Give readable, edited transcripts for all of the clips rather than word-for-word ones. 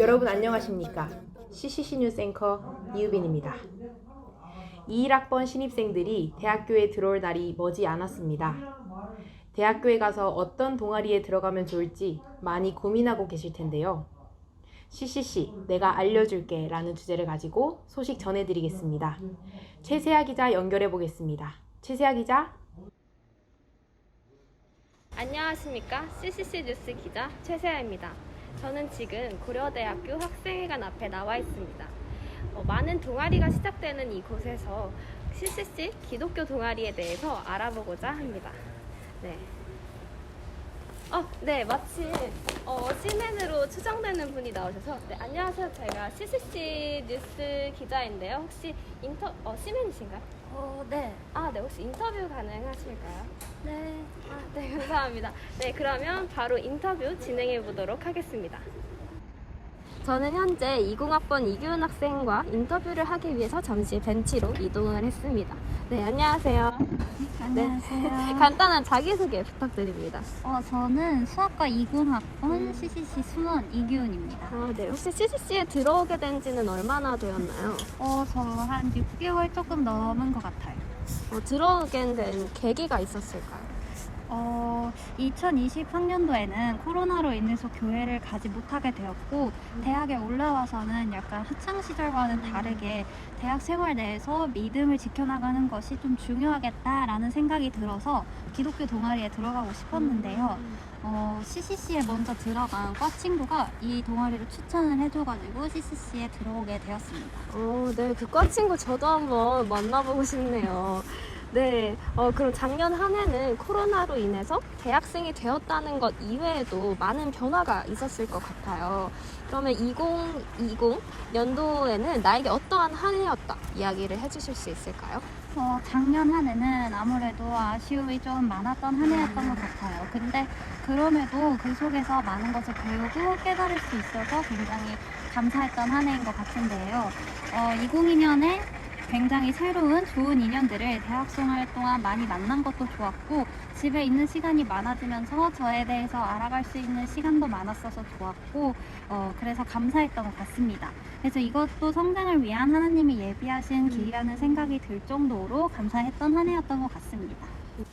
여러분 안녕하십니까? CCC 뉴스 앵커 이유빈입니다. 21학번 신입생들이 대학교에 들어올 날이 머지 않았습니다. 대학교에 가서 어떤 동아리에 들어가면 좋을지 많이 고민하고 계실 텐데요. CCC 내가 알려줄게 라는 주제를 가지고 소식 전해드리겠습니다. 최세아 기자 연결해 보겠습니다. 최세아 기자. 안녕하십니까? CCC 뉴스 기자 최세아입니다. 저는 지금 고려대학교 학생회관 앞에 나와 있습니다. 많은 동아리가 시작되는 이곳에서 CCC 기독교 동아리에 대해서 알아보고자 합니다. 네, 마침 시민으로 추정되는 분이 나오셔서 안녕하세요. 제가 CCC 뉴스 기자인데요. 혹시 시민이신가요? 네. 네, 혹시 인터뷰 가능하실까요? 네. 네, 감사합니다. 네, 그러면 바로 인터뷰 진행해 보도록 하겠습니다. 저는 현재 20학번 이규은 학생과 인터뷰를 하기 위해서 잠시 벤치로 이동을 했습니다. 네, 안녕하세요. 안녕하세요. 간단한 자기소개 부탁드립니다. 저는 수학과 20학번 CCC 수원 이규은입니다. 네, 혹시 CCC에 들어오게 된 지는 얼마나 되었나요? 저 한 6개월 조금 넘은 것 같아요. 들어오게 된 계기가 있었을까요? 2020학년도에는 코로나로 인해서 교회를 가지 못하게 되었고 대학에 올라와서는 약간 학창시절과는 다르게 대학 생활 내에서 믿음을 지켜나가는 것이 좀 중요하겠다라는 생각이 들어서 기독교 동아리에 들어가고 싶었는데요. CCC에 먼저 들어간 과 친구가 이 동아리를 추천을 해줘가지고 CCC에 들어오게 되었습니다. 네, 그 과 친구 저도 한번 만나보고 싶네요. 네, 그럼 작년 한 해는 코로나로 인해서 대학생이 되었다는 것 이외에도 많은 변화가 있었을 것 같아요. 그러면 2020 연도에는 나에게 어떠한 한 해였다 이야기를 해주실 수 있을까요? 작년 한 해는 아무래도 아쉬움이 좀 많았던 한 해였던 것 같아요. 근데 그럼에도 그 속에서 많은 것을 배우고 깨달을 수 있어서 굉장히 감사했던 한 해인 것 같은데요. 2002년에 굉장히 새로운 좋은 인연들을 대학 생활 동안 많이 만난 것도 좋았고 집에 있는 시간이 많아지면서 저에 대해서 알아갈 수 있는 시간도 많았어서 좋았고 그래서 감사했던 것 같습니다. 그래서 이것도 성장을 위한 하나님이 예비하신 길이라는 생각이 들 정도로 감사했던 한 해였던 것 같습니다.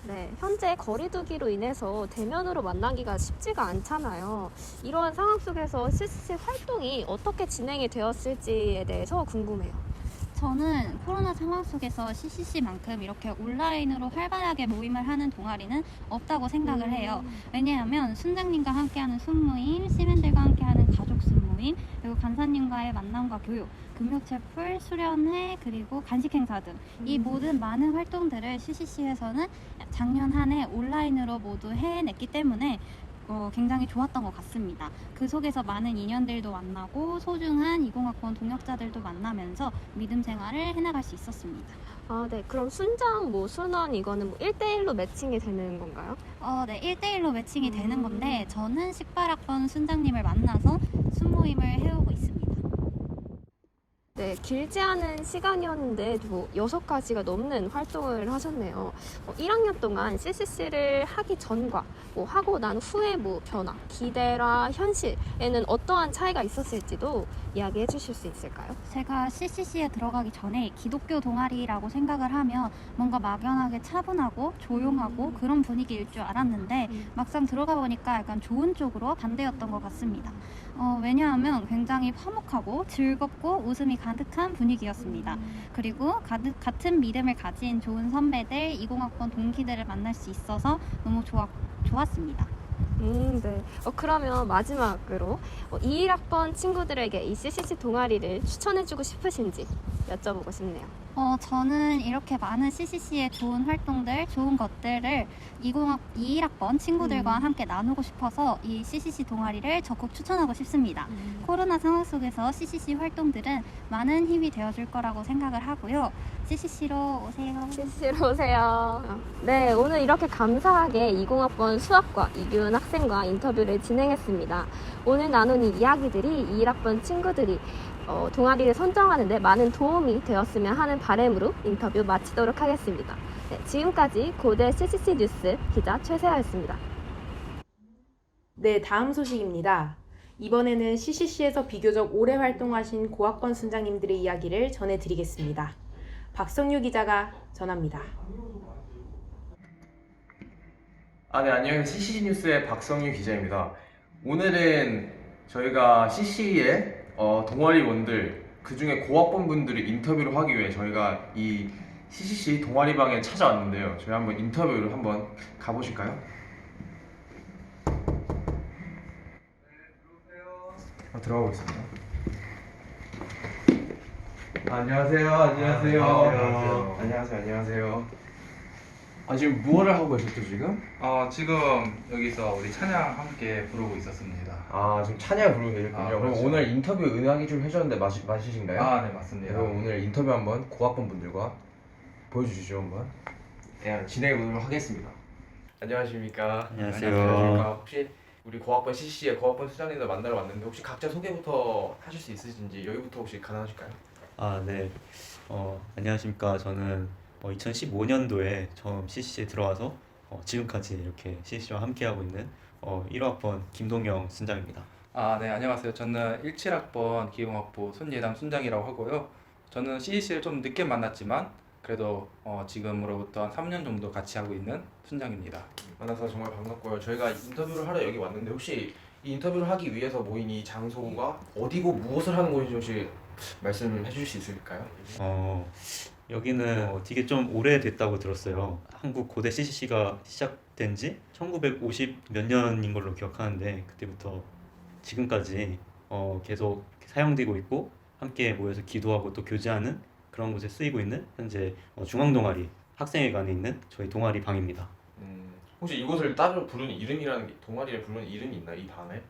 네, 현재 거리두기로 인해서 대면으로 만나기가 쉽지가 않잖아요. 이러한 상황 속에서 CCC 활동이 어떻게 진행이 되었을지에 대해서 궁금해요. 저는 코로나 상황 속에서 CCC만큼 이렇게 온라인으로 활발하게 모임을 하는 동아리는 없다고 생각을 해요. 왜냐하면 순장님과 함께하는 순모임, 시민들과 함께하는 가족 순모임, 그리고 간사님과의 만남과 교육, 금욕체풀, 수련회, 그리고 간식 행사 등 이 모든 많은 활동들을 CCC에서는 작년 한 해 온라인으로 모두 해냈기 때문에 굉장히 좋았던 것 같습니다. 그 속에서 많은 인연들도 만나고 소중한 20학번 동역자들도 만나면서 믿음 생활을 해나갈 수 있었습니다. 네. 그럼 순장, 순원 이거는 1대1로 매칭이 되는 건가요? 네, 1대1로 매칭이 되는 건데 저는 18학번 순장님을 만나서 순모임을 해오고 있습니다. 네, 길지 않은 시간이었는데 6가지가 넘는 활동을 하셨네요. 1학년 동안 CCC를 하기 전과 하고 난 후의 변화, 기대와 현실에는 어떠한 차이가 있었을지도 이야기해 주실 수 있을까요? 제가 CCC에 들어가기 전에 기독교 동아리라고 생각을 하면 뭔가 막연하게 차분하고 조용하고 그런 분위기일 줄 알았는데 막상 들어가 보니까 약간 좋은 쪽으로 반대였던 것 같습니다. 왜냐하면 굉장히 화목하고 즐겁고 웃음이 가득한 분위기였습니다. 그리고 같은 믿음을 가진 좋은 선배들, 20학번 동기들을 만날 수 있어서 너무 좋았습니다. 네. 그러면 마지막으로 21학번 친구들에게 이 CCC 동아리를 추천해주고 싶으신지 여쭤보고 싶네요. 저는 이렇게 많은 CCC의 좋은 활동들, 좋은 것들을 21학번 친구들과 함께 나누고 싶어서 이 CCC 동아리를 적극 추천하고 싶습니다. 코로나 상황 속에서 CCC 활동들은 많은 힘이 되어줄 거라고 생각을 하고요. CCC로 오세요. CC로 오세요. 네, 오늘 이렇게 감사하게 20학번 수학과 이규은 학생과 인터뷰를 진행했습니다. 오늘 나눈 이 이야기들이 21학번 친구들이 동아리를 선정하는데 많은 도움이 되었으면 하는 바람으로 인터뷰 마치도록 하겠습니다. 네, 지금까지 고대 CCC 뉴스 기자 최세아였습니다. 네, 다음 소식입니다. 이번에는 CCC에서 비교적 오래 활동하신 고학번 순장님들의 이야기를 전해드리겠습니다. 박성유 기자가 전합니다. 네, 안녕하세요. CCC 뉴스의 박성유 기자입니다. 오늘은 저희가 CC의 동아리원들, 그 중에 고학번 분들을 인터뷰를 하기 위해 저희가 이 CCC 동아리방에 찾아왔는데요. 저희 한번 인터뷰를 한번 가보실까요? 들어가 보겠습니다. 안녕하세요. 안녕하세요. 안녕하세요. 지금 무엇을 하고 계셨죠, 지금? 지금 여기서 우리 찬양 함께 부르고 있었습니다. 지금 찬양 부르고 계셨군요. 그럼 그렇죠. 오늘 인터뷰 은하기 좀 해줬는데 맞으신가요? 네, 맞습니다. 그럼 오늘 인터뷰 한번 고학번 분들과 보여주시죠, 한번. 네, 진행해 보도록 하겠습니다. 안녕하십니까. 안녕하세요. 혹시 우리 고학번 CC의 고학번 수장님들 만나러 왔는데 혹시 각자 소개부터 하실 수 있으신지 여기부터 혹시 가능하실까요? 네. 안녕하십니까. 저는 2015년도에 처음 CCC에 들어와서 지금까지 이렇게 CCC와 함께하고 있는 1호학번 김동영 순장입니다. 네, 안녕하세요. 저는 17학번 기용학부 손예담 순장이라고 하고요. 저는 CCC를 좀 늦게 만났지만 그래도 지금으로부터 한 3년 정도 같이 하고 있는 순장입니다. 만나서 정말 반갑고요. 저희가 인터뷰를 하러 여기 왔는데 혹시 이 인터뷰를 하기 위해서 모인 이 장소가 어디고 무엇을 하는 곳인지 혹시 말씀해 주실 수 있을까요? 여기는 되게 좀 오래됐다고 들었어요. 한국 고대 CCC가 시작된 지 1950 몇 년인 걸로 기억하는데 그때부터 지금까지 계속 사용되고 있고 함께 모여서 기도하고 또 교제하는 그런 곳에 쓰이고 있는 현재 중앙동아리 학생회관에 있는 저희 동아리 방입니다. 혹시 이곳을 따로 부르는 이름이라는 게 동아리를 부르는 이름이 있나요? 이 방에?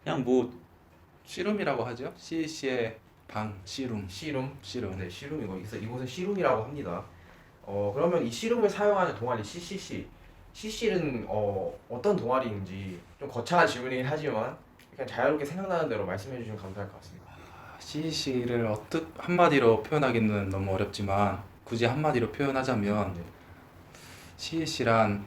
그냥 뭐 씨룸이라고 하죠. CCC의 방, 씨룸. 씨룸? 씨룸. 네, 씨룸이고 이곳은 씨룸이라고 합니다. 그러면 이 씨룸을 사용하는 동아리 CCC. CC는 어떤 동아리인지 좀 거창한 질문이긴 하지만 그냥 자유롭게 생각나는 대로 말씀해 주시면 감사할 것 같습니다. CCC를 한마디로 표현하기는 너무 어렵지만 굳이 한마디로 표현하자면 네. CCC란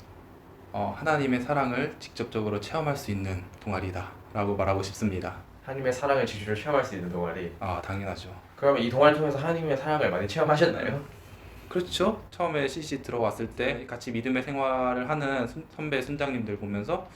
하나님의 사랑을 직접적으로 체험할 수 있는 동아리다 라고 말하고 싶습니다. 하나님의 사랑을 지주를 체험할 수 있는 동아리. 당연하죠. 그러면 이 동아리를 통해서 하나님의 사랑을 많이 체험하셨나요? 그렇죠. 처음에 CCC 들어왔을 때 같이 믿음의 생활을 하는 선배 순장님들 보면서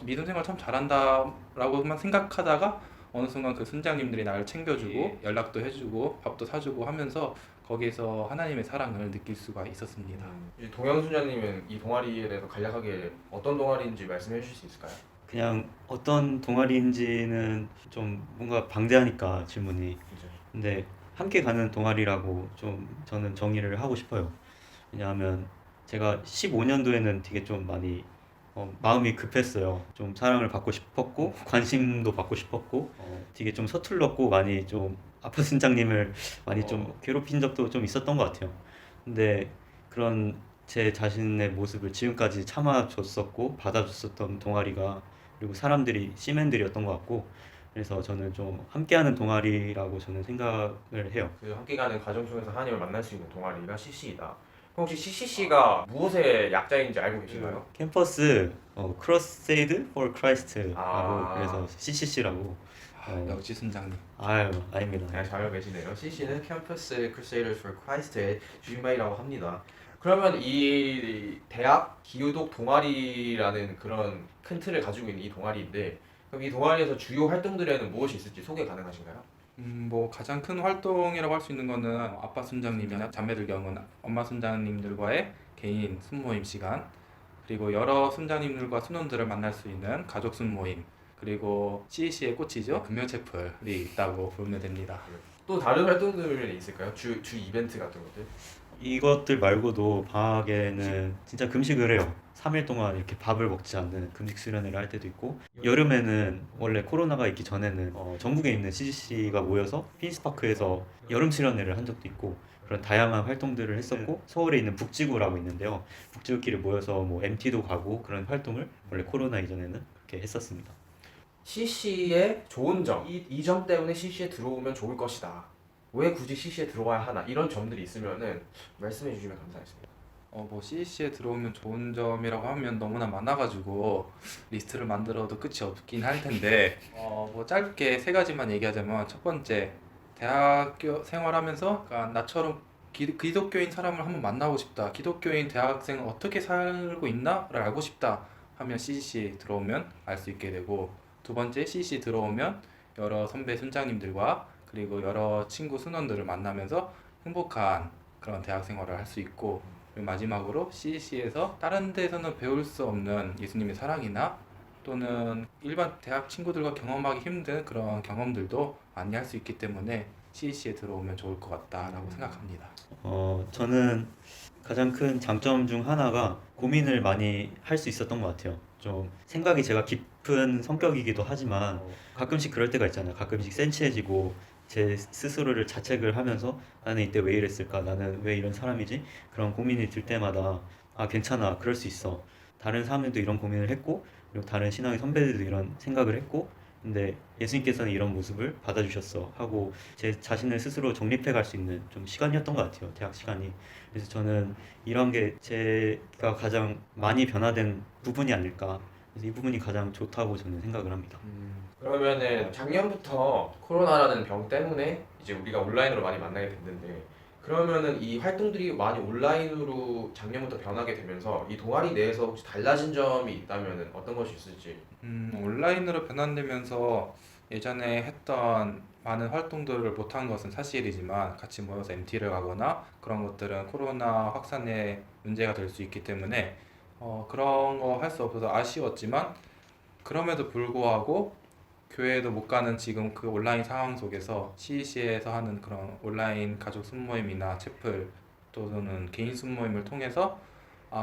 믿음 생활 참 잘한다 라고만 생각하다가 어느 순간 그 순장님들이 나를 챙겨주고 연락도 해주고 밥도 사주고 하면서 거기에서 하나님의 사랑을 느낄 수가 있었습니다. 동영 수장님은 이 동아리에 대해서 간략하게 어떤 동아리인지 말씀해 주실 수 있을까요? 그냥 어떤 동아리인지는 좀 뭔가 방대하니까 질문이. 그죠. 근데 함께 가는 동아리라고 좀 저는 정의를 하고 싶어요. 왜냐하면 제가 15년도에는 되게 좀 많이 마음이 급했어요. 좀 사랑을 받고 싶었고 관심도 받고 싶었고 되게 좀 서툴렀고 많이 좀 아픈 순장님을 많이 좀 괴롭힌 적도 좀 있었던 것 같아요. 근데 그런 제 자신의 모습을 지금까지 참아줬었고 받아줬었던 동아리가 그리고 사람들이 시맨들이었던 것 같고 그래서 저는 좀 함께하는 동아리라고 저는 생각을 해요. 그 함께 가는 과정 속에서 하나님을 만날 수 있는 동아리가 CC이다. 그럼 혹시 CCC가 무엇의 약자인지 알고 계신가요? 캠퍼스 크로세이드 for 크라이스트라고 아. 그래서 CCC라고. 역시 순장님. 아닙니다. 네, 잘 알고 계시네요. CC는 캠퍼스 Crusaders for Christ의 주인방이라고 합니다. 그러면 이 대학 기후독 동아리라는 그런 큰 틀을 가지고 있는 이 동아리인데 그럼 이 동아리에서 주요 활동들에는 무엇이 있을지 소개 가능하신가요? 뭐 가장 큰 활동이라고 할 수 있는 거는 아빠 순장님이나 자매들 경우는 엄마 순장님들과의 개인 순모임 시간 그리고 여러 순장님들과 순원들을 만날 수 있는 가족 순모임 그리고 CC의 꽃이죠. 금명채플이 있다고 보면 됩니다. 또 다른 활동들이 있을까요? 주 이벤트 같은 것들? 이것들 말고도 방학에는 진짜 금식을 해요. 3일 동안 이렇게 밥을 먹지 않는 금식 수련회를 할 때도 있고, 여름에는 원래 코로나가 있기 전에는 전국에 있는 CGC가 모여서 피니스파크에서 여름 수련회를 한 적도 있고, 그런 다양한 활동들을 했었고, 서울에 있는 북지구라고 있는데요. 북지구끼리 모여서 뭐 MT도 가고 그런 활동을 원래 코로나 이전에는 그렇게 했었습니다. CC의 좋은 점, 이 점 때문에 CC에 들어오면 좋을 것이다. 왜 굳이 CC에 들어와야 하나? 이런 점들이 있으면은 말씀해 주시면 감사하겠습니다. 뭐 CC에 들어오면 좋은 점이라고 하면 너무나 많아가지고 리스트를 만들어도 끝이 없긴 할 텐데 뭐 짧게 세 가지만 얘기하자면 첫 번째, 대학교 생활하면서 그러니까 나처럼 기독교인 사람을 한번 만나고 싶다, 기독교인 대학생은 어떻게 살고 있나를 알고 싶다 하면 CC에 들어오면 알 수 있게 되고, 두 번째, CC 들어오면 여러 선배 순장님들과 그리고 여러 친구 순원들을 만나면서 행복한 그런 대학 생활을 할 수 있고, 그리고 마지막으로 CC에서 다른 데서는 배울 수 없는 예수님의 사랑이나 또는 일반 대학 친구들과 경험하기 힘든 그런 경험들도 많이 할 수 있기 때문에 CC에 들어오면 좋을 것 같다라고 생각합니다. 저는 가장 큰 장점 중 하나가 고민을 많이 할 수 있었던 것 같아요. 좀 생각이 제가 깊은 성격이기도 하지만 가끔씩 그럴 때가 있잖아요. 가끔씩 센치해지고 제 스스로를 자책을 하면서 나는 이때 왜 이랬을까? 나는 왜 이런 사람이지? 그런 고민이 들 때마다 아, 괜찮아. 그럴 수 있어. 다른 사람들도 이런 고민을 했고, 그리고 다른 신앙의 선배들도 이런 생각을 했고, 근데 예수님께서는 이런 모습을 받아주셨어 하고 제 자신을 스스로 정립해 갈 수 있는 좀 시간이었던 것 같아요. 대학 시간이. 그래서 저는 이런 게 제가 가장 많이 변화된 부분이 아닐까. 그래서 이 부분이 가장 좋다고 저는 생각을 합니다. 그러면은 작년부터 코로나라는 병 때문에 이제 우리가 온라인으로 많이 만나게 됐는데, 그러면은 이 활동들이 많이 온라인으로 작년부터 변하게 되면서 이 동아리 내에서 혹시 달라진 점이 있다면은 어떤 것이 있을지. 온라인으로 변환되면서 예전에 했던 많은 활동들을 못한 것은 사실이지만 같이 모여서 MT를 가거나 그런 것들은 코로나 확산의 문제가 될 수 있기 때문에 그런 거 할 수 없어서 아쉬웠지만, 그럼에도 불구하고 교회에도 못 가는 지금 그 온라인 상황 속에서 CEC에서 하는 그런 온라인 가족 순모임이나 채플 또는 개인 순모임을 통해서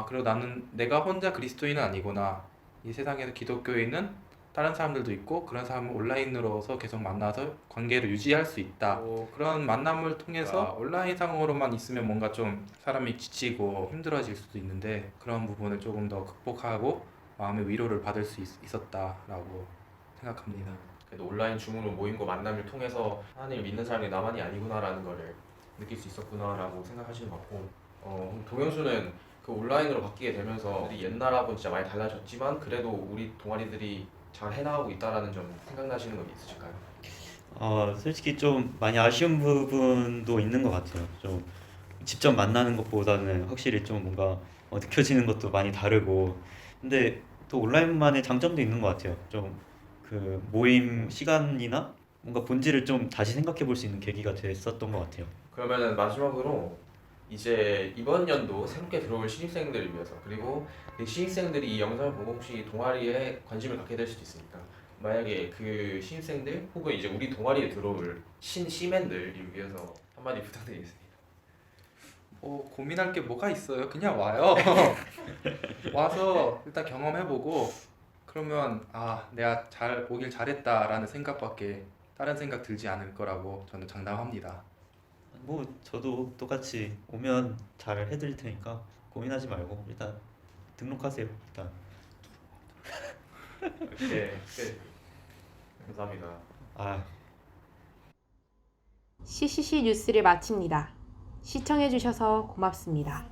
그리고 나는 내가 혼자 그리스도인은 아니구나, 이 세상에서 기독교인은 다른 사람들도 있고 그런 사람을 온라인으로서 계속 만나서 관계를 유지할 수 있다, 그런 만남을 통해서 온라인 상으로만 있으면 뭔가 좀 사람이 지치고 힘들어질 수도 있는데 그런 부분을 조금 더 극복하고 마음의 위로를 받을 수 있었다라고 생각합니다. 그래도 온라인 줌으로 모임과 만남을 통해서 하나님을 믿는 사람이 나만이 아니구나라는 거를 느낄 수 있었구나라고 생각하시는 것 같고, 동현수는 그 온라인으로 바뀌게 되면서 옛날하고 진짜 많이 달라졌지만 그래도 우리 동아리들이 잘 해나가고 있다라는 점 생각나시는 건 있으실까요? 솔직히 좀 많이 아쉬운 부분도 있는 것 같아요. 좀 직접 만나는 것보다는 확실히 좀 뭔가 느껴지는 것도 많이 다르고, 근데 또 온라인만의 장점도 있는 것 같아요. 좀 그 모임 시간이나 뭔가 본질을 좀 다시 생각해 볼 수 있는 계기가 됐었던 것 같아요. 그러면은 마지막으로 이제 이번 연도 새롭게 들어올 신입생들을 위해서, 그리고 그 신입생들이 이 영상을 보고 혹시 동아리에 관심을 갖게 될 수도 있으니까, 만약에 그 신입생들 혹은 이제 우리 동아리에 들어올 신시맨들을 위해서 한마디 부탁드리겠습니다. 고민할 게 뭐가 있어요? 그냥 와요. 와서 일단 경험해보고 그러면 내가 잘 오길 잘했다라는 생각밖에 다른 생각 들지 않을 거라고 저는 장담합니다. 뭐 저도 똑같이 오면 잘 해드릴 테니까 고민하지 말고 일단 등록하세요. 일단. 네, 감사합니다. CCC 뉴스를 마칩니다. 시청해주셔서 고맙습니다.